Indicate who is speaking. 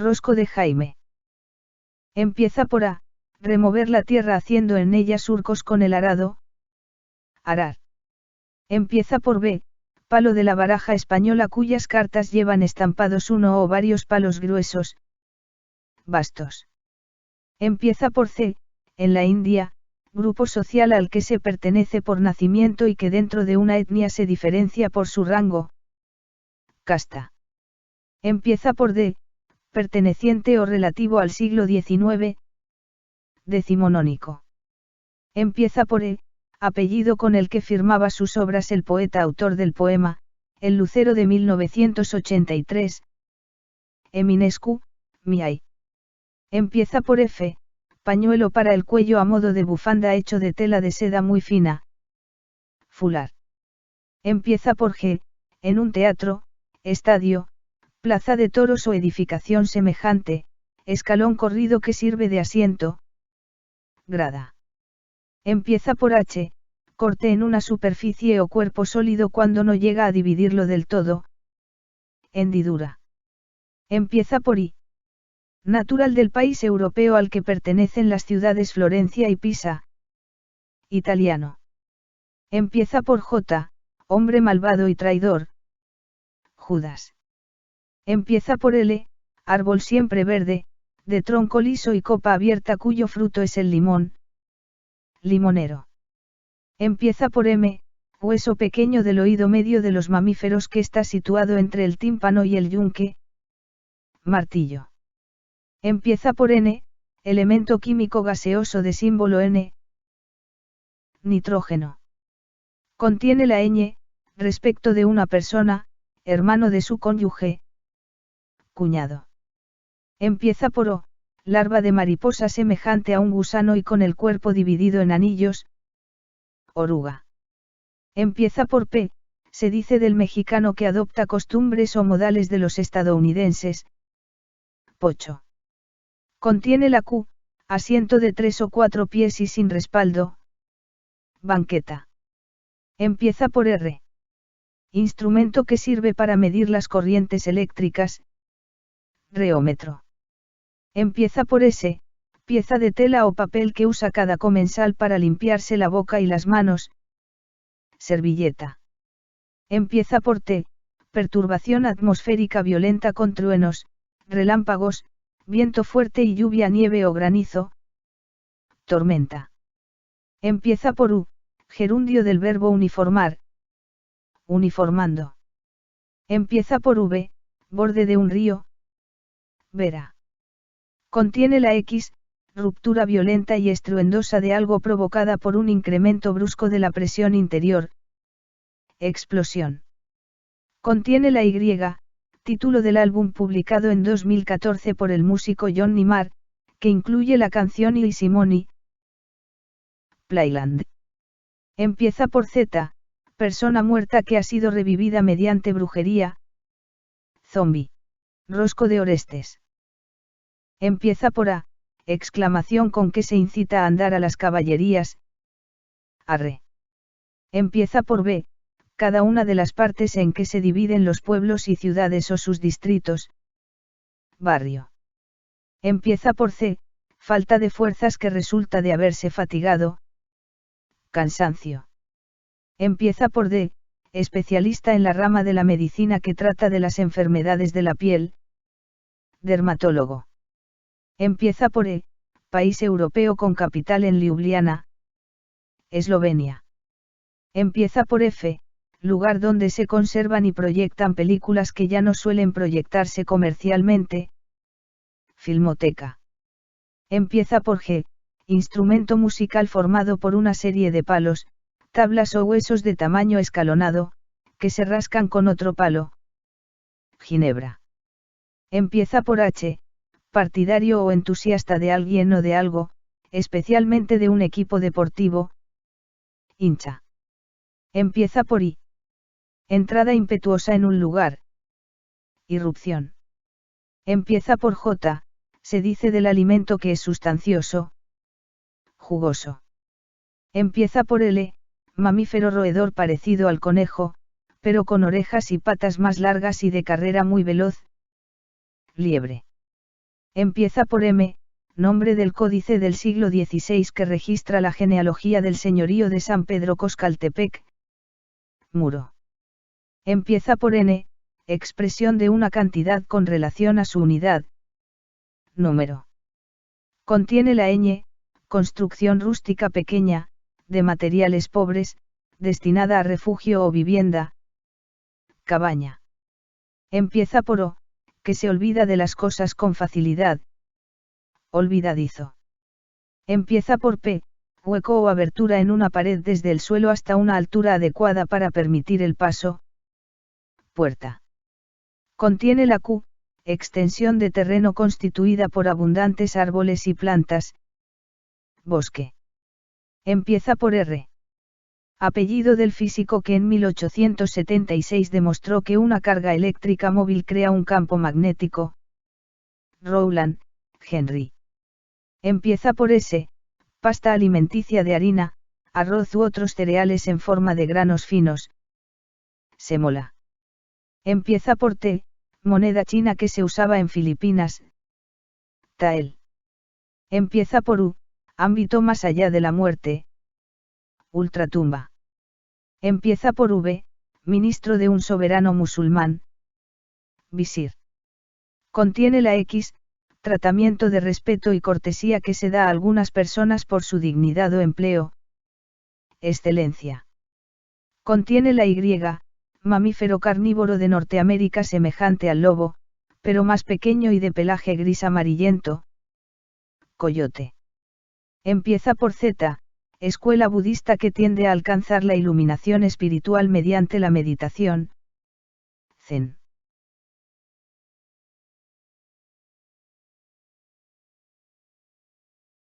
Speaker 1: Rosco de Jaime. Empieza por A, remover la tierra haciendo en ella surcos con el arado. Arar. Empieza por B, palo de la baraja española cuyas cartas llevan estampados uno o varios palos gruesos. Bastos. Empieza por C, en la India, grupo social al que se pertenece por nacimiento y que dentro de una etnia se diferencia por su rango. Casta. Empieza por D, perteneciente o relativo al siglo XIX. Decimonónico. Empieza por E, apellido con el que firmaba sus obras el poeta autor del poema, El Lucero de 1983. Eminescu, Miai. Empieza por F, pañuelo para el cuello a modo de bufanda hecho de tela de seda muy fina. Fular. Empieza por G, en un teatro, estadio, plaza de toros o edificación semejante, escalón corrido que sirve de asiento. Grada. Empieza por H, corte en una superficie o cuerpo sólido cuando no llega a dividirlo del todo. Hendidura. Empieza por I. Natural del país europeo al que pertenecen las ciudades Florencia y Pisa. Italiano. Empieza por J, hombre malvado y traidor. Judas. Empieza por L, árbol siempre verde, de tronco liso y copa abierta cuyo fruto es el limón. Limonero. Empieza por M, hueso pequeño del oído medio de los mamíferos que está situado entre el tímpano y el yunque. Martillo. Empieza por N, elemento químico gaseoso de símbolo N. Nitrógeno. Contiene la ñ, respecto de una persona, hermano de su cónyuge. Cuñado. Empieza por O, larva de mariposa semejante a un gusano y con el cuerpo dividido en anillos. Oruga. Empieza por P, se dice del mexicano que adopta costumbres o modales de los estadounidenses. Pocho. Contiene la Q, asiento de 3 o 4 pies y sin respaldo. Banqueta. Empieza por R. Instrumento que sirve para medir las corrientes eléctricas. Reómetro. Empieza por S, pieza de tela o papel que usa cada comensal para limpiarse la boca y las manos. Servilleta. Empieza por T, perturbación atmosférica violenta con truenos, relámpagos, viento fuerte y lluvia, nieve o granizo. Tormenta. Empieza por U, gerundio del verbo uniformar. Uniformando. Empieza por V, borde de un río. Vera. Contiene la X, ruptura violenta y estruendosa de algo provocada por un incremento brusco de la presión interior. Explosión. Contiene la Y, título del álbum publicado en 2014 por el músico Johnny Marr, que incluye la canción Il Simoni. Playland. Empieza por Z, persona muerta que ha sido revivida mediante brujería. Zombie. Rosco de Orestes. Empieza por A, exclamación con que se incita a andar a las caballerías. Arre. Empieza por B, cada una de las partes en que se dividen los pueblos y ciudades o sus distritos. Barrio. Empieza por C, falta de fuerzas que resulta de haberse fatigado. Cansancio. Empieza por D, especialista en la rama de la medicina que trata de las enfermedades de la piel. Dermatólogo. Empieza por E, país europeo con capital en Ljubljana. Eslovenia. Empieza por F, lugar donde se conservan y proyectan películas que ya no suelen proyectarse comercialmente. Filmoteca. Empieza por G, instrumento musical formado por una serie de palos, tablas o huesos de tamaño escalonado, que se rascan con otro palo. Ginebra. Empieza por H, partidario o entusiasta de alguien o de algo, especialmente de un equipo deportivo. Hincha. Empieza por I. Entrada impetuosa en un lugar. Irrupción. Empieza por J, se dice del alimento que es sustancioso. Jugoso. Empieza por L, mamífero roedor parecido al conejo, pero con orejas y patas más largas y de carrera muy veloz. Liebre. Empieza por M, nombre del códice del siglo XVI que registra la genealogía del señorío de San Pedro Coscaltepec. Muro. Empieza por N, expresión de una cantidad con relación a su unidad. Número. Contiene la ñ, construcción rústica pequeña, de materiales pobres, destinada a refugio o vivienda. Cabaña. Empieza por O, que se olvida de las cosas con facilidad. Olvidadizo. Empieza por P, hueco o abertura en una pared desde el suelo hasta una altura adecuada para permitir el paso. Puerta. Contiene la Q, extensión de terreno constituida por abundantes árboles y plantas. Bosque. Empieza por R. Apellido del físico que en 1876 demostró que una carga eléctrica móvil crea un campo magnético. Rowland, Henry. Empieza por S, pasta alimenticia de harina, arroz u otros cereales en forma de granos finos. Sémola. Empieza por T, moneda china que se usaba en Filipinas. Tael. Empieza por U, ámbito más allá de la muerte. Ultratumba. Empieza por V, ministro de un soberano musulmán. Visir. Contiene la X, tratamiento de respeto y cortesía que se da a algunas personas por su dignidad o empleo. Excelencia. Contiene la Y, mamífero carnívoro de Norteamérica semejante al lobo, pero más pequeño y de pelaje gris amarillento. Coyote. Empieza por Z, escuela budista que tiende a alcanzar la iluminación espiritual mediante la meditación. Zen.